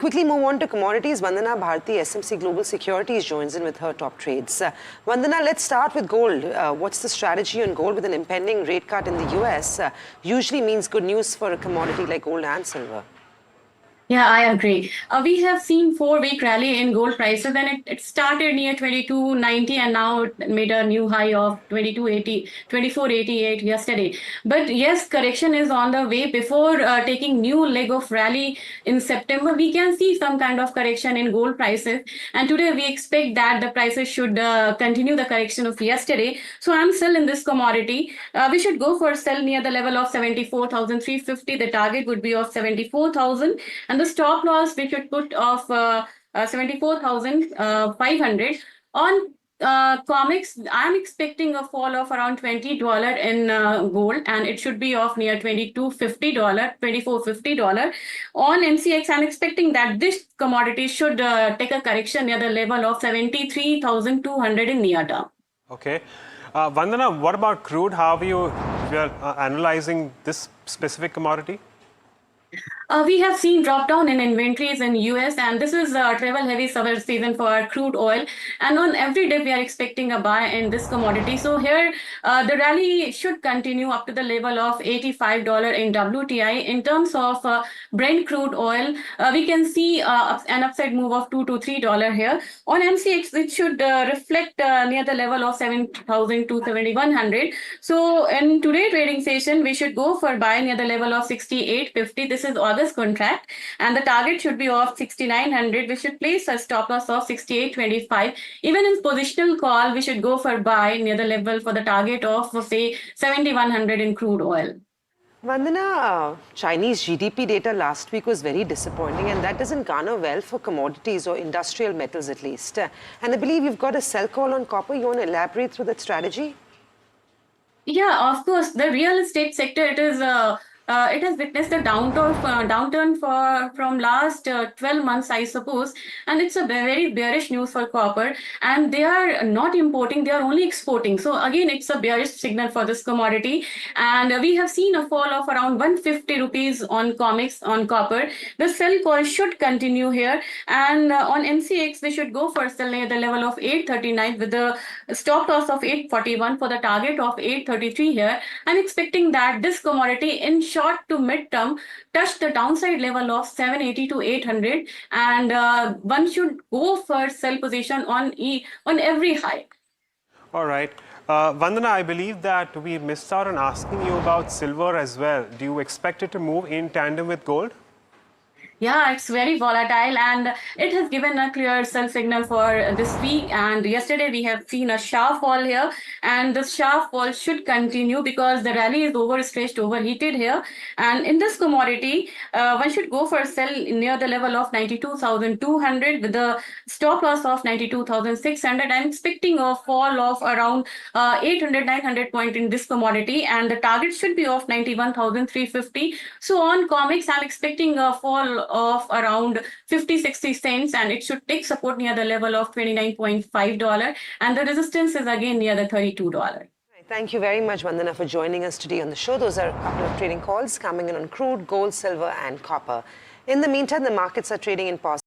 Quickly move on to commodities. Vandana Bharti, SMC Global Securities, joins in with her top trades. Vandana, let's start with gold. What's the strategy on gold with an impending rate cut in the US? Usually means good news for a commodity like gold and silver. Yeah, I agree. We have seen 4-week rally in gold prices, and it started near 22.90, and now it made a new high of 22.80, 24.88 yesterday. But yes, correction is on the way. Before taking new leg of rally in September, we can see some kind of correction in gold prices. And today we expect that the prices should continue the correction of yesterday. So I'm still in this commodity. We should go for sell near the level of 74,350. The target would be of 74,000. And the stop loss we should put of 74,500. On comics, I'm expecting a fall of around $20 in gold, and it should be off near $22.50, $24.50. On MCX, I'm expecting that this commodity should take a correction near the level of 73,200 in near term. Okay. Vandana, what about crude? How are you analyzing this specific commodity? We have seen drop down in inventories in US, and this is travel heavy summer season for crude oil. And on every day, we are expecting a buy in this commodity. So here, the rally should continue up to the level of $85 in WTI. In terms of Brent crude oil, we can see an upside move of $2 to $3 here. On MCX, it should reflect near the level of 7,000 to 7,100. So in today's trading session, we should go for buy near the level of 68.50. This is August contract, and the target should be of 6,900. We should place a stop loss of 68.25. Even in positional call, we should go for buy near the level for the target of, say, 7,100 in crude oil. Vandana, Chinese GDP data last week was very disappointing, and that doesn't garner well for commodities or industrial metals at least. And I believe you've got a sell call on copper. You want to elaborate through that strategy? Yeah, of course. The real estate sector, it has witnessed a downturn from last 12 months, I suppose, and it's a very bearish news for copper. And they are not importing; they are only exporting. So again, it's a bearish signal for this commodity. And we have seen a fall of around 150 rupees on comics on copper. The sell call should continue here, and on MCX, we should go for sell near the level of 839 with the stop loss of 841 for the target of 833 here. I'm expecting that this commodity in short to mid-term touch the downside level of 780 to 800, and one should go for sell position on every high. All right. Vandana, I believe that we missed out on asking you about silver as well. Do you expect it to move in tandem with gold? Yeah, it's very volatile, and it has given a clear sell signal for this week. And yesterday we have seen a sharp fall here, and the sharp fall should continue because the rally is overstretched, overheated here. And in this commodity, one should go for sell near the level of 92,200 with the stop loss of 92,600. I'm expecting a fall of around 800, 900 point in this commodity, and the target should be of 91,350. So on comics, I'm expecting a fall of around 50-60 cents, and it should take support near the level of $29.5, and the resistance is again near the $32. Thank you very much, Vandana, for joining us today on the show. Those are a couple of trading calls coming in on crude, gold, silver, and copper. In the meantime, the markets are trading in positive.